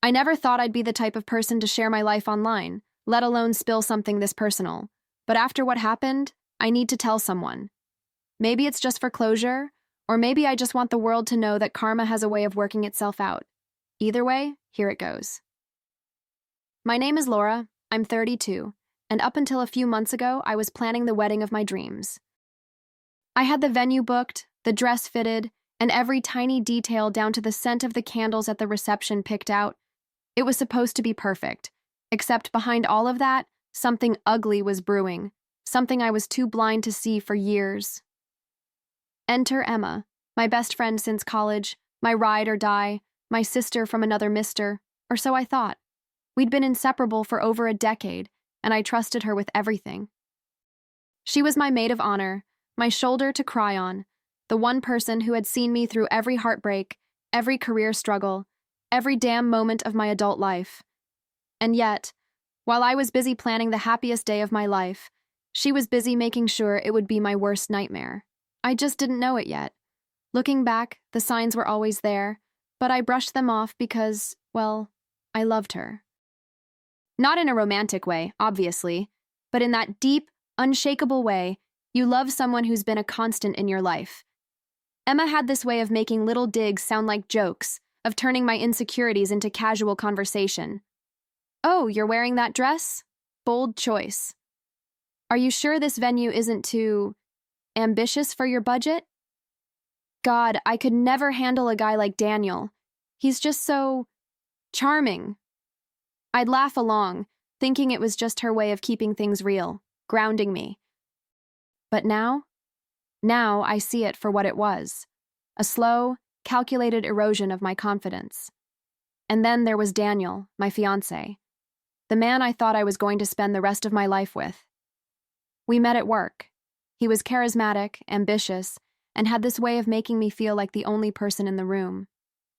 I never thought I'd be the type of person to share my life online, let alone spill something this personal. But after what happened, I need to tell someone. Maybe it's just for closure, or maybe I just want the world to know that karma has a way of working itself out. Either way, here it goes. My name is Laura, I'm 32, and up until a few months ago, I was planning the wedding of my dreams. I had the venue booked, the dress fitted, and every tiny detail down to the scent of the candles at the reception picked out. It was supposed to be perfect, except behind all of that, something ugly was brewing, something I was too blind to see for years. Enter Emma, my best friend since college, my ride or die, my sister from another mister, or so I thought. We'd been inseparable for over a decade, and I trusted her with everything. She was my maid of honor, my shoulder to cry on, the one person who had seen me through every heartbreak, every career struggle, every damn moment of my adult life. And yet, while I was busy planning the happiest day of my life, she was busy making sure it would be my worst nightmare. I just didn't know it yet. Looking back, the signs were always there, but I brushed them off because, well, I loved her. Not in a romantic way, obviously, but in that deep, unshakable way you love someone who's been a constant in your life. Emma had this way of making little digs sound like jokes, of turning my insecurities into casual conversation. Oh, you're wearing that dress? Bold choice. Are you sure this venue isn't too ambitious for your budget? God, I could never handle a guy like Daniel. He's just so charming. I'd laugh along, thinking it was just her way of keeping things real, grounding me. But now I see it for what it was, a slow, calculated erosion of my confidence. And then there was Daniel, my fiancé, the man I thought I was going to spend the rest of my life with. We met at work. He was charismatic, ambitious, and had this way of making me feel like the only person in the room.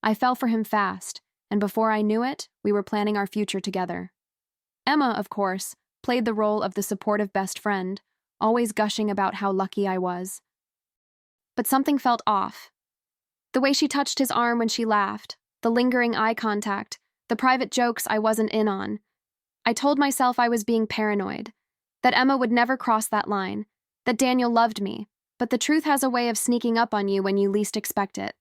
I fell for him fast, and before I knew it, we were planning our future together. Emma, of course, played the role of the supportive best friend, always gushing about how lucky I was. But something felt off. The way she touched his arm when she laughed, the lingering eye contact, the private jokes I wasn't in on. I told myself I was being paranoid, that Emma would never cross that line, that Daniel loved me, but the truth has a way of sneaking up on you when you least expect it.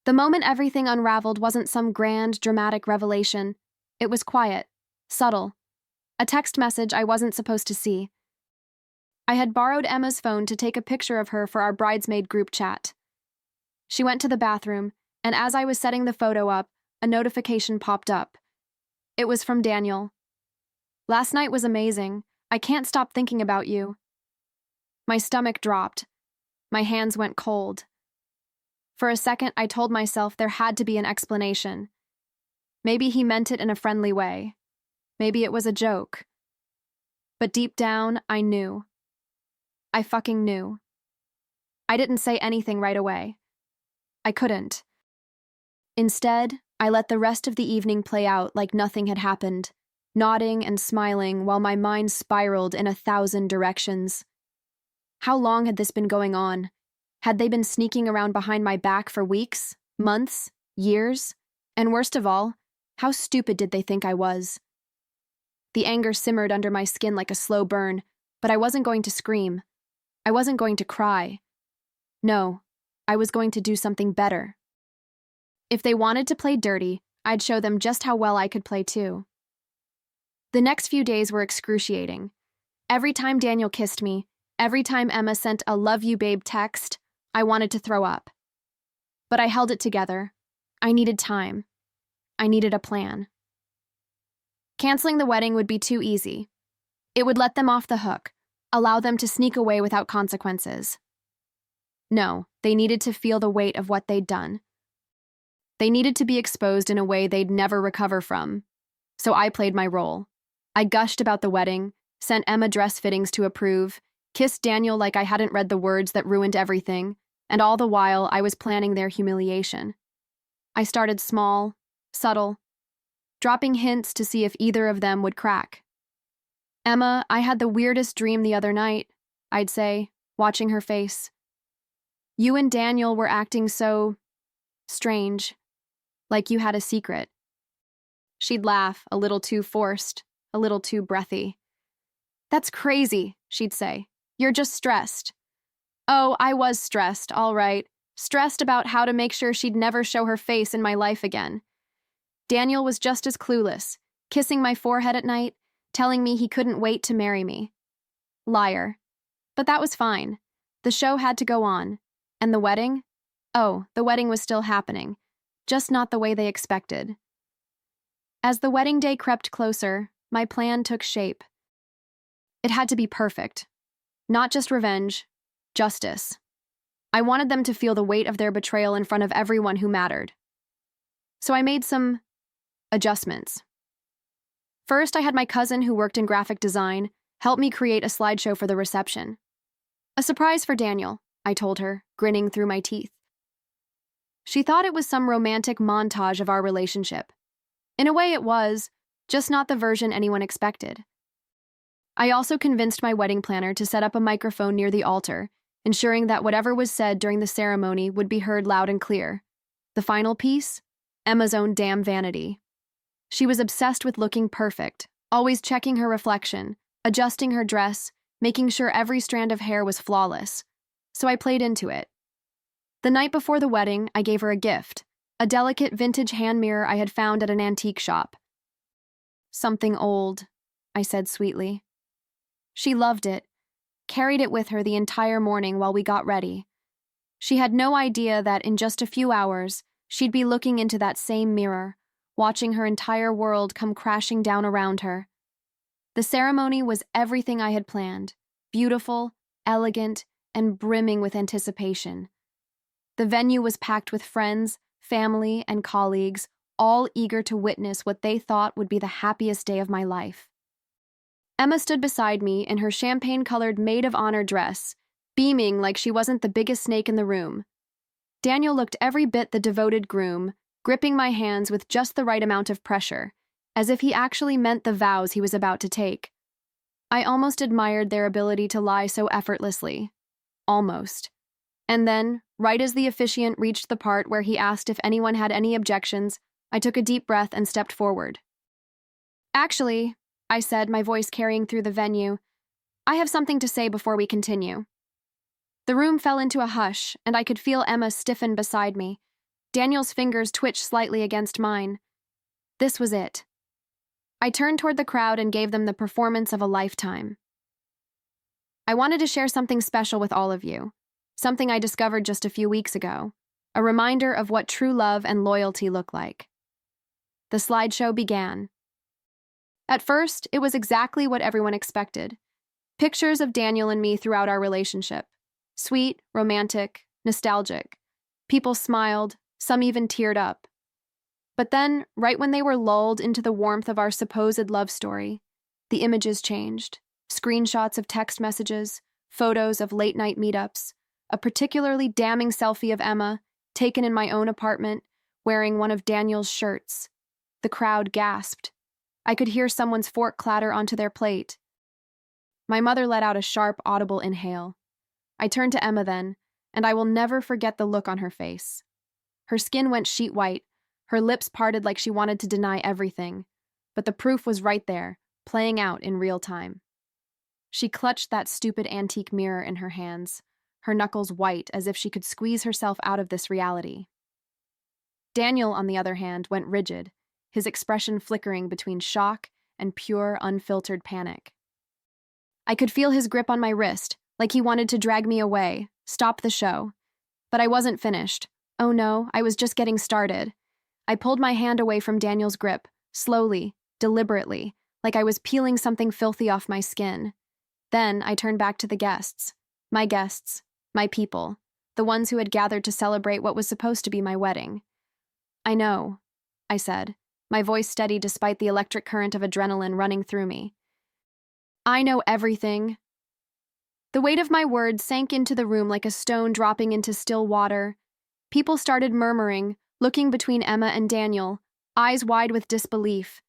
The moment everything unraveled wasn't some grand, dramatic revelation. It was quiet, subtle. A text message I wasn't supposed to see. I had borrowed Emma's phone to take a picture of her for our bridesmaid group chat. She went to the bathroom, and as I was setting the photo up, a notification popped up. It was from Daniel. Last night was amazing. I can't stop thinking about you. My stomach dropped. My hands went cold. For a second, I told myself there had to be an explanation. Maybe he meant it in a friendly way. Maybe it was a joke. But deep down, I knew. I fucking knew. I didn't say anything right away. I couldn't. Instead, I let the rest of the evening play out like nothing had happened, nodding and smiling while my mind spiraled in 1,000 directions. How long had this been going on? Had they been sneaking around behind my back for weeks, months, years? And worst of all, how stupid did they think I was? The anger simmered under my skin like a slow burn, but I wasn't going to scream. I wasn't going to cry. No, I was going to do something better. If they wanted to play dirty, I'd show them just how well I could play too. The next few days were excruciating. Every time Daniel kissed me, every time Emma sent a "love you babe" text, I wanted to throw up. But I held it together. I needed time. I needed a plan. Canceling the wedding would be too easy. It would let them off the hook, allow them to sneak away without consequences. No, they needed to feel the weight of what they'd done. They needed to be exposed in a way they'd never recover from. So I played my role. I gushed about the wedding, sent Emma dress fittings to approve, kissed Daniel like I hadn't read the words that ruined everything, and all the while I was planning their humiliation. I started small, subtle, dropping hints to see if either of them would crack. "Emma, I had the weirdest dream the other night," I'd say, watching her face. "You and Daniel were acting so strange, like you had a secret." She'd laugh, a little too forced, a little too breathy. "That's crazy," she'd say. "You're just stressed." Oh, I was stressed, all right. Stressed about how to make sure she'd never show her face in my life again. Daniel was just as clueless, kissing my forehead at night, telling me he couldn't wait to marry me. Liar. But that was fine. The show had to go on. And the wedding? Oh, the wedding was still happening, just not the way they expected. As the wedding day crept closer, my plan took shape. It had to be perfect. Not just revenge, justice. I wanted them to feel the weight of their betrayal in front of everyone who mattered. So I made some adjustments. First, I had my cousin who worked in graphic design help me create a slideshow for the reception. A surprise for Daniel, I told her, grinning through my teeth. She thought it was some romantic montage of our relationship. In a way it was, just not the version anyone expected. I also convinced my wedding planner to set up a microphone near the altar, ensuring that whatever was said during the ceremony would be heard loud and clear. The final piece? Emma's own damn vanity. She was obsessed with looking perfect, always checking her reflection, adjusting her dress, making sure every strand of hair was flawless. So I played into it. The night before the wedding, I gave her a gift, a delicate vintage hand mirror I had found at an antique shop. "Something old," I said sweetly. She loved it, carried it with her the entire morning while we got ready. She had no idea that in just a few hours, she'd be looking into that same mirror, watching her entire world come crashing down around her. The ceremony was everything I had planned, beautiful, elegant, and brimming with anticipation. The venue was packed with friends, family, and colleagues, all eager to witness what they thought would be the happiest day of my life. Emma stood beside me in her champagne-colored maid of honor dress, beaming like she wasn't the biggest snake in the room. Daniel looked every bit the devoted groom, gripping my hands with just the right amount of pressure, as if he actually meant the vows he was about to take. I almost admired their ability to lie so effortlessly. Almost. And then, right as the officiant reached the part where he asked if anyone had any objections, I took a deep breath and stepped forward. "Actually," I said, my voice carrying through the venue, "I have something to say before we continue." The room fell into a hush, and I could feel Emma stiffen beside me. Daniel's fingers twitched slightly against mine. This was it. I turned toward the crowd and gave them the performance of a lifetime. "I wanted to share something special with all of you, something I discovered just a few weeks ago, a reminder of what true love and loyalty look like." The slideshow began. At first, it was exactly what everyone expected. Pictures of Daniel and me throughout our relationship. Sweet, romantic, nostalgic. People smiled, some even teared up. But then, right when they were lulled into the warmth of our supposed love story, the images changed. Screenshots of text messages, photos of late-night meetups, a particularly damning selfie of Emma, taken in my own apartment, wearing one of Daniel's shirts. The crowd gasped. I could hear someone's fork clatter onto their plate. My mother let out a sharp, audible inhale. I turned to Emma then, and I will never forget the look on her face. Her skin went sheet white, her lips parted like she wanted to deny everything, but the proof was right there, playing out in real time. She clutched that stupid antique mirror in her hands, her knuckles white as if she could squeeze herself out of this reality. Daniel, on the other hand, went rigid, his expression flickering between shock and pure, unfiltered panic. I could feel his grip on my wrist, like he wanted to drag me away, stop the show. But I wasn't finished. Oh no, I was just getting started. I pulled my hand away from Daniel's grip, slowly, deliberately, like I was peeling something filthy off my skin. Then I turned back to the guests, my people, the ones who had gathered to celebrate what was supposed to be my wedding. "I know," I said, my voice steady despite the electric current of adrenaline running through me. "I know everything." The weight of my words sank into the room like a stone dropping into still water. People started murmuring, looking between Emma and Daniel, eyes wide with disbelief.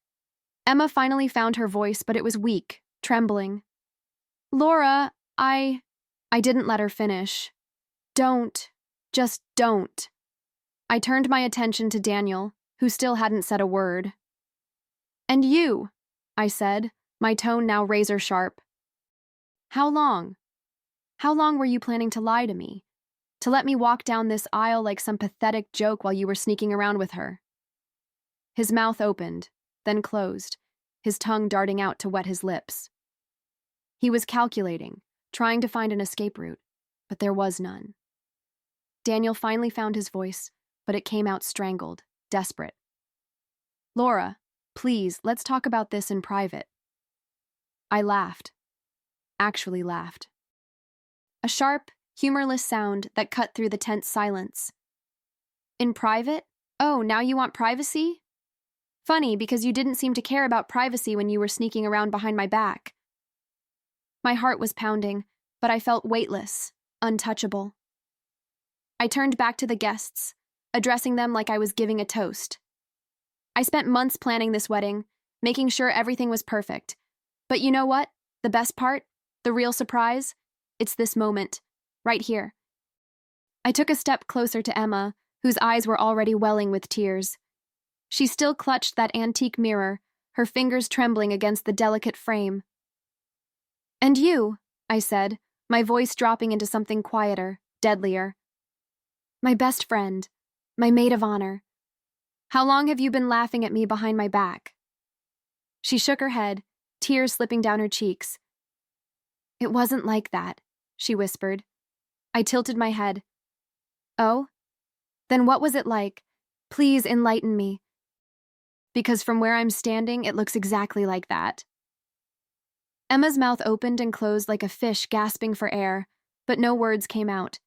Emma finally found her voice, but it was weak, trembling. "Laura, I didn't let her finish. Don't. Just don't." I turned my attention to Daniel, who still hadn't said a word. And you, I said, my tone now razor sharp. How long? How long were you planning to lie to me? To let me walk down this aisle like some pathetic joke while you were sneaking around with her? His mouth opened, then closed, his tongue darting out to wet his lips. He was calculating, trying to find an escape route, but there was none. Daniel finally found his voice, but it came out strangled, desperate. Laura, please, let's talk about this in private. I laughed. Actually laughed. A sharp, humorless sound that cut through the tense silence. In private? Oh, now you want privacy? Funny, because you didn't seem to care about privacy when you were sneaking around behind my back. My heart was pounding, but I felt weightless, untouchable. I turned back to the guests, addressing them like I was giving a toast. I spent months planning this wedding, making sure everything was perfect. But you know what? The best part? The real surprise? It's this moment, right here. I took a step closer to Emma, whose eyes were already welling with tears. She still clutched that antique mirror, her fingers trembling against the delicate frame. And you, I said, my voice dropping into something quieter, deadlier. My best friend, my maid of honor. How long have you been laughing at me behind my back? She shook her head, tears slipping down her cheeks. It wasn't like that, she whispered. I tilted my head. Oh? Then what was it like? Please enlighten me. Because from where I'm standing, it looks exactly like that. Emma's mouth opened and closed like a fish gasping for air, but no words came out.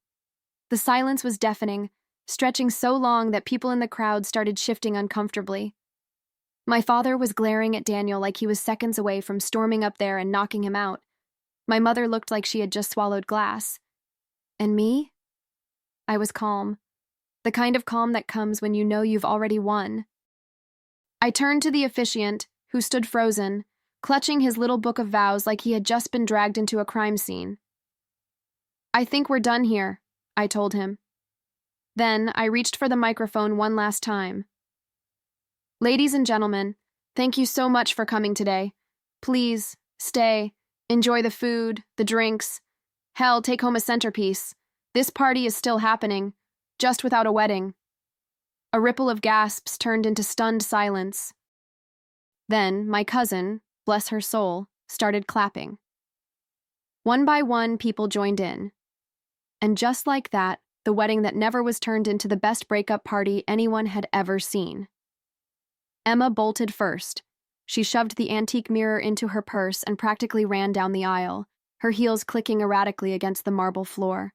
The silence was deafening, stretching so long that people in the crowd started shifting uncomfortably. My father was glaring at Daniel like he was seconds away from storming up there and knocking him out. My mother looked like she had just swallowed glass. And me? I was calm. The kind of calm that comes when you know you've already won. I turned to the officiant, who stood frozen, clutching his little book of vows like he had just been dragged into a crime scene. I think we're done here, I told him. Then I reached for the microphone one last time. Ladies and gentlemen, thank you so much for coming today. Please, stay, enjoy the food, the drinks. Hell, take home a centerpiece. This party is still happening, just without a wedding. A ripple of gasps turned into stunned silence. Then my cousin, bless her soul, started clapping. One by one, people joined in. And just like that, the wedding that never was turned into the best breakup party anyone had ever seen. Emma bolted first. She shoved the antique mirror into her purse and practically ran down the aisle, her heels clicking erratically against the marble floor.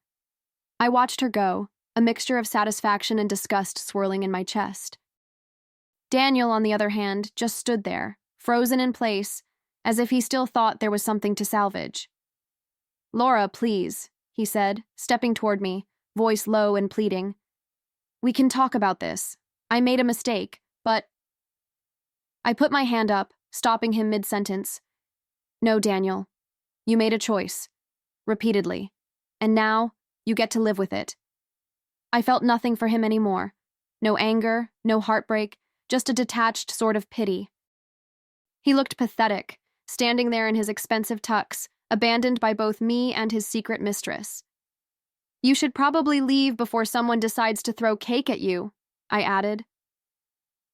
I watched her go, a mixture of satisfaction and disgust swirling in my chest. Daniel, on the other hand, just stood there, frozen in place, as if he still thought there was something to salvage. Laura, please, he said, stepping toward me, voice low and pleading. We can talk about this. I made a mistake, but... I put my hand up, stopping him mid-sentence. No, Daniel. You made a choice. Repeatedly. And now, you get to live with it. I felt nothing for him anymore. No anger, no heartbreak, just a detached sort of pity. He looked pathetic, standing there in his expensive tux, abandoned by both me and his secret mistress. You should probably leave before someone decides to throw cake at you, I added.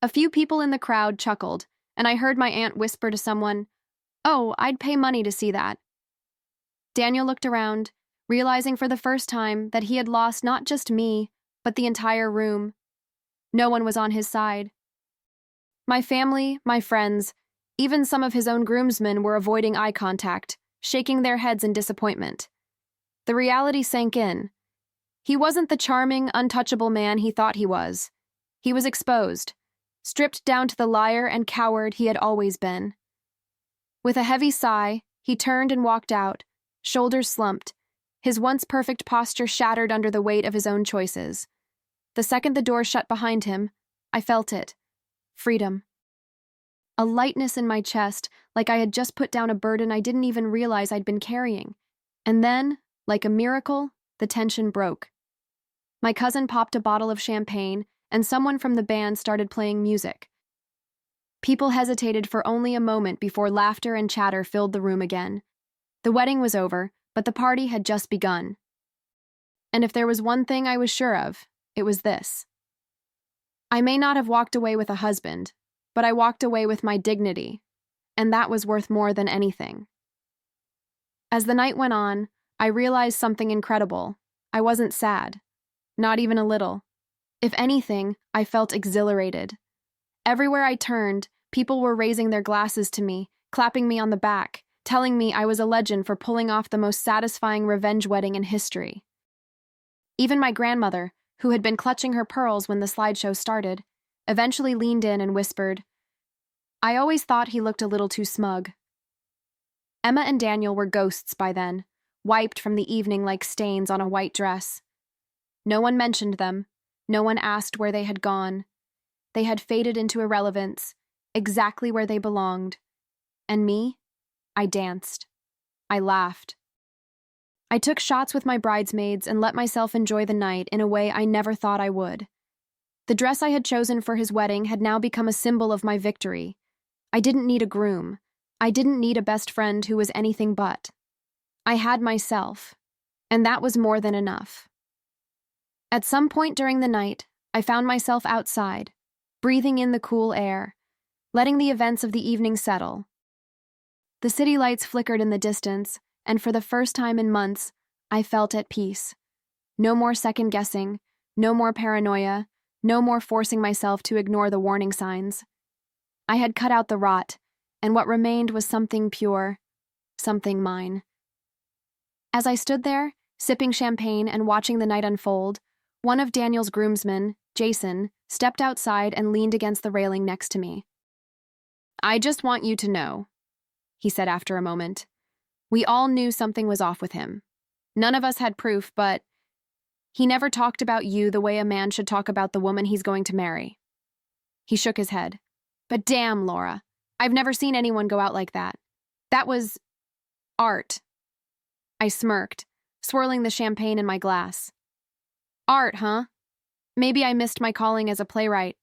A few people in the crowd chuckled, and I heard my aunt whisper to someone, "Oh, I'd pay money to see that." Daniel looked around, realizing for the first time that he had lost not just me, but the entire room. No one was on his side. My family, my friends, even some of his own groomsmen were avoiding eye contact, shaking their heads in disappointment. The reality sank in. He wasn't the charming, untouchable man he thought he was. He was exposed, stripped down to the liar and coward he had always been. With a heavy sigh, he turned and walked out, shoulders slumped, his once perfect posture shattered under the weight of his own choices. The second the door shut behind him, I felt it. Freedom. A lightness in my chest, like I had just put down a burden I didn't even realize I'd been carrying. And then, like a miracle, the tension broke. My cousin popped a bottle of champagne, and someone from the band started playing music. People hesitated for only a moment before laughter and chatter filled the room again. The wedding was over, but the party had just begun. And if there was one thing I was sure of, it was this. I may not have walked away with a husband, but I walked away with my dignity, and that was worth more than anything. As the night went on, I realized something incredible. I wasn't sad. Not even a little. If anything, I felt exhilarated. Everywhere I turned, people were raising their glasses to me, clapping me on the back, telling me I was a legend for pulling off the most satisfying revenge wedding in history. Even my grandmother, who had been clutching her pearls when the slideshow started, eventually leaned in and whispered, "I always thought he looked a little too smug." Emma and Daniel were ghosts by then, wiped from the evening like stains on a white dress. No one mentioned them. No one asked where they had gone. They had faded into irrelevance, exactly where they belonged. And me? I danced. I laughed. I took shots with my bridesmaids and let myself enjoy the night in a way I never thought I would. The dress I had chosen for his wedding had now become a symbol of my victory. I didn't need a groom. I didn't need a best friend who was anything but. I had myself, and that was more than enough. At some point during the night, I found myself outside, breathing in the cool air, letting the events of the evening settle. The city lights flickered in the distance, and for the first time in months, I felt at peace. No more second-guessing, no more paranoia, no more forcing myself to ignore the warning signs. I had cut out the rot, and what remained was something pure, something mine. As I stood there, sipping champagne and watching the night unfold, one of Daniel's groomsmen, Jason, stepped outside and leaned against the railing next to me. "I just want you to know," he said after a moment. "We all knew something was off with him. None of us had proof, but he never talked about you the way a man should talk about the woman he's going to marry." He shook his head. "But damn, Laura, I've never seen anyone go out like that. That was art." I smirked, swirling the champagne in my glass. "Art, huh? Maybe I missed my calling as a playwright."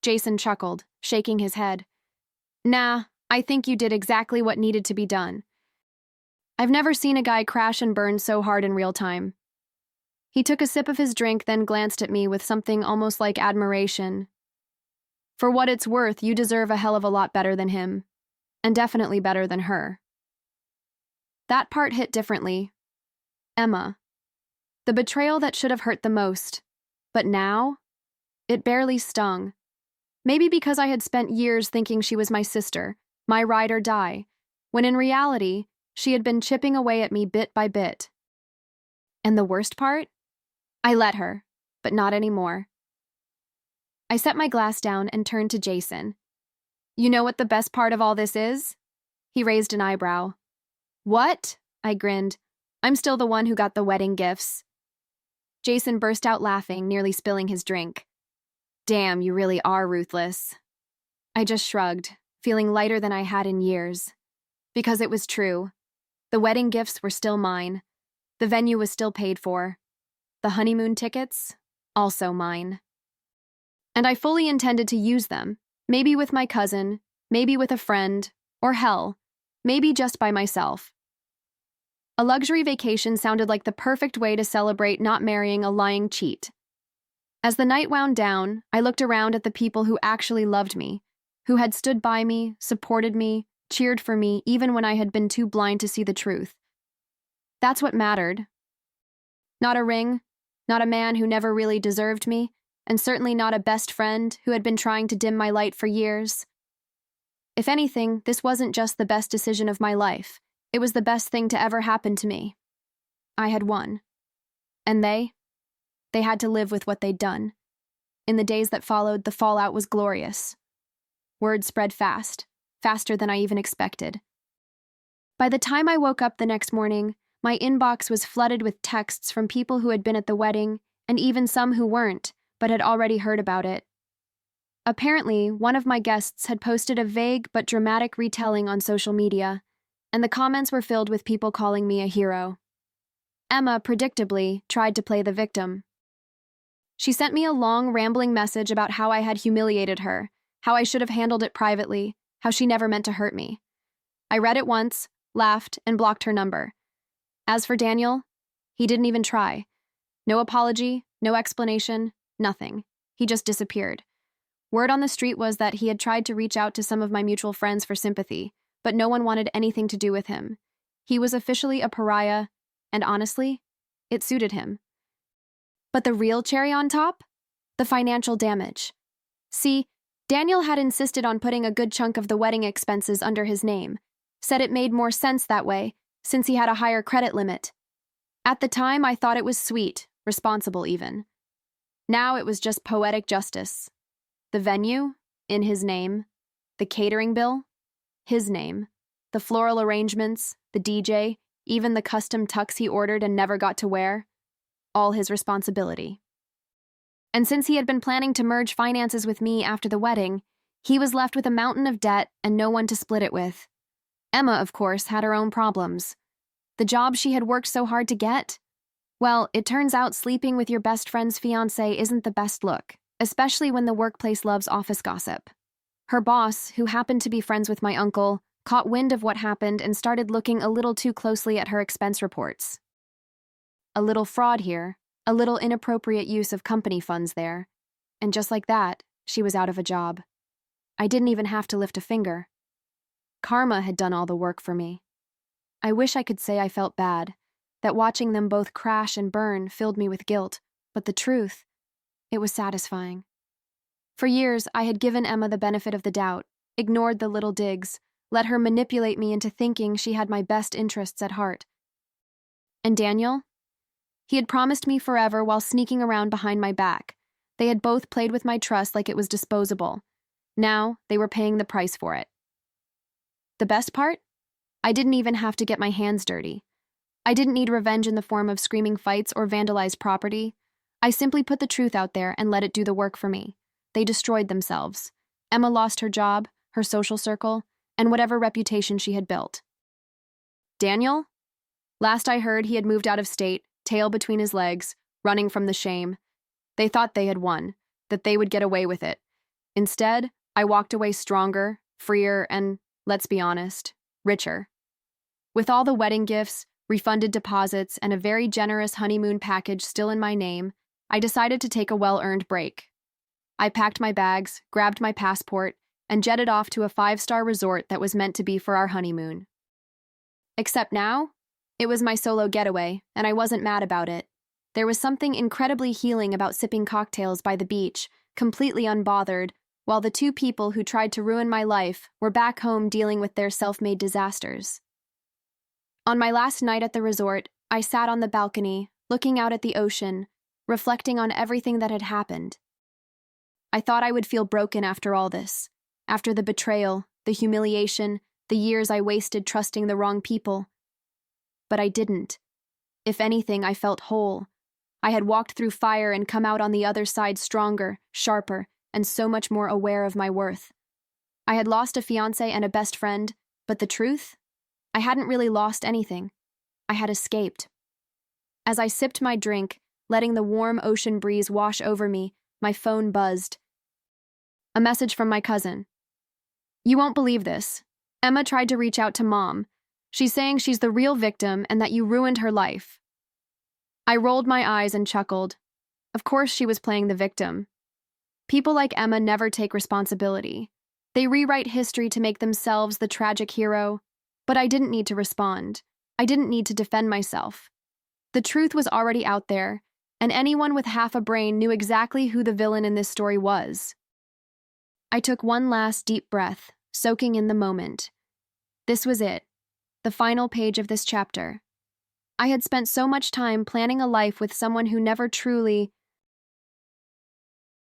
Jason chuckled, shaking his head. "Nah, I think you did exactly what needed to be done. I've never seen a guy crash and burn so hard in real time." He took a sip of his drink, then glanced at me with something almost like admiration. "For what it's worth, you deserve a hell of a lot better than him. And definitely better than her." That part hit differently. Emma. The betrayal that should have hurt the most. But now? It barely stung. Maybe because I had spent years thinking she was my sister, my ride or die, when in reality, she had been chipping away at me bit by bit. And the worst part? I let her, but not anymore. I set my glass down and turned to Jason. "You know what the best part of all this is?" He raised an eyebrow. "What?" I grinned. "I'm still the one who got the wedding gifts." Jason burst out laughing, nearly spilling his drink. "Damn, you really are ruthless." I just shrugged, feeling lighter than I had in years. Because it was true. The wedding gifts were still mine. The venue was still paid for. The honeymoon tickets, also mine. And I fully intended to use them, maybe with my cousin, maybe with a friend, or hell, maybe just by myself. A luxury vacation sounded like the perfect way to celebrate not marrying a lying cheat. As the night wound down, I looked around at the people who actually loved me, who had stood by me, supported me, cheered for me even when I had been too blind to see the truth. That's what mattered. Not a ring, not a man who never really deserved me, and certainly not a best friend who had been trying to dim my light for years. If anything, this wasn't just the best decision of my life. It was the best thing to ever happen to me. I had won. And they had to live with what they'd done. In the days that followed, the fallout was glorious. Word spread fast, faster than I even expected. By the time I woke up the next morning, my inbox was flooded with texts from people who had been at the wedding, and even some who weren't, but had already heard about it. Apparently, one of my guests had posted a vague but dramatic retelling on social media, and the comments were filled with people calling me a hero. Emma, predictably, tried to play the victim. She sent me a long, rambling message about how I had humiliated her, how I should have handled it privately, how she never meant to hurt me. I read it once, laughed, and blocked her number. As for Daniel, he didn't even try. No apology, no explanation, nothing. He just disappeared. Word on the street was that he had tried to reach out to some of my mutual friends for sympathy, but no one wanted anything to do with him. He was officially a pariah, and honestly, it suited him. But the real cherry on top? The financial damage. See, Daniel had insisted on putting a good chunk of the wedding expenses under his name, said it made more sense that way, since he had a higher credit limit. At the time, I thought it was sweet, responsible even. Now it was just poetic justice. The venue, in his name. The catering bill, his name. The floral arrangements, the DJ, even the custom tux he ordered and never got to wear. All his responsibility. And since he had been planning to merge finances with me after the wedding, he was left with a mountain of debt and no one to split it with. Emma, of course, had her own problems. The job she had worked so hard to get? Well, it turns out sleeping with your best friend's fiancé isn't the best look, especially when the workplace loves office gossip. Her boss, who happened to be friends with my uncle, caught wind of what happened and started looking a little too closely at her expense reports. A little fraud here, a little inappropriate use of company funds there, and just like that, she was out of a job. I didn't even have to lift a finger. Karma had done all the work for me. I wish I could say I felt bad, that watching them both crash and burn filled me with guilt, but the truth, it was satisfying. For years, I had given Emma the benefit of the doubt, ignored the little digs, let her manipulate me into thinking she had my best interests at heart. And Daniel? He had promised me forever while sneaking around behind my back. They had both played with my trust like it was disposable. Now, they were paying the price for it. The best part? I didn't even have to get my hands dirty. I didn't need revenge in the form of screaming fights or vandalized property. I simply put the truth out there and let it do the work for me. They destroyed themselves. Emma lost her job, her social circle, and whatever reputation she had built. Daniel? Last I heard, he had moved out of state, tail between his legs, running from the shame. They thought they had won, that they would get away with it. Instead, I walked away stronger, freer, and, let's be honest, richer. With all the wedding gifts, refunded deposits, and a very generous honeymoon package still in my name, I decided to take a well-earned break. I packed my bags, grabbed my passport, and jetted off to a 5-star resort that was meant to be for our honeymoon. Except now, it was my solo getaway, and I wasn't mad about it. There was something incredibly healing about sipping cocktails by the beach, completely unbothered, while the two people who tried to ruin my life were back home dealing with their self-made disasters. On my last night at the resort, I sat on the balcony, looking out at the ocean, reflecting on everything that had happened. I thought I would feel broken after all this, after the betrayal, the humiliation, the years I wasted trusting the wrong people. But I didn't. If anything, I felt whole. I had walked through fire and come out on the other side stronger, sharper, and so much more aware of my worth. I had lost a fiancé and a best friend, but the truth? I hadn't really lost anything. I had escaped. As I sipped my drink, letting the warm ocean breeze wash over me, my phone buzzed. A message from my cousin. "You won't believe this. Emma tried to reach out to Mom. She's saying she's the real victim and that you ruined her life." I rolled my eyes and chuckled. Of course she was playing the victim. People like Emma never take responsibility. They rewrite history to make themselves the tragic hero. But I didn't need to respond. I didn't need to defend myself. The truth was already out there, and anyone with half a brain knew exactly who the villain in this story was. I took one last deep breath, soaking in the moment. This was it, the final page of this chapter. I had spent so much time planning a life with someone who never truly,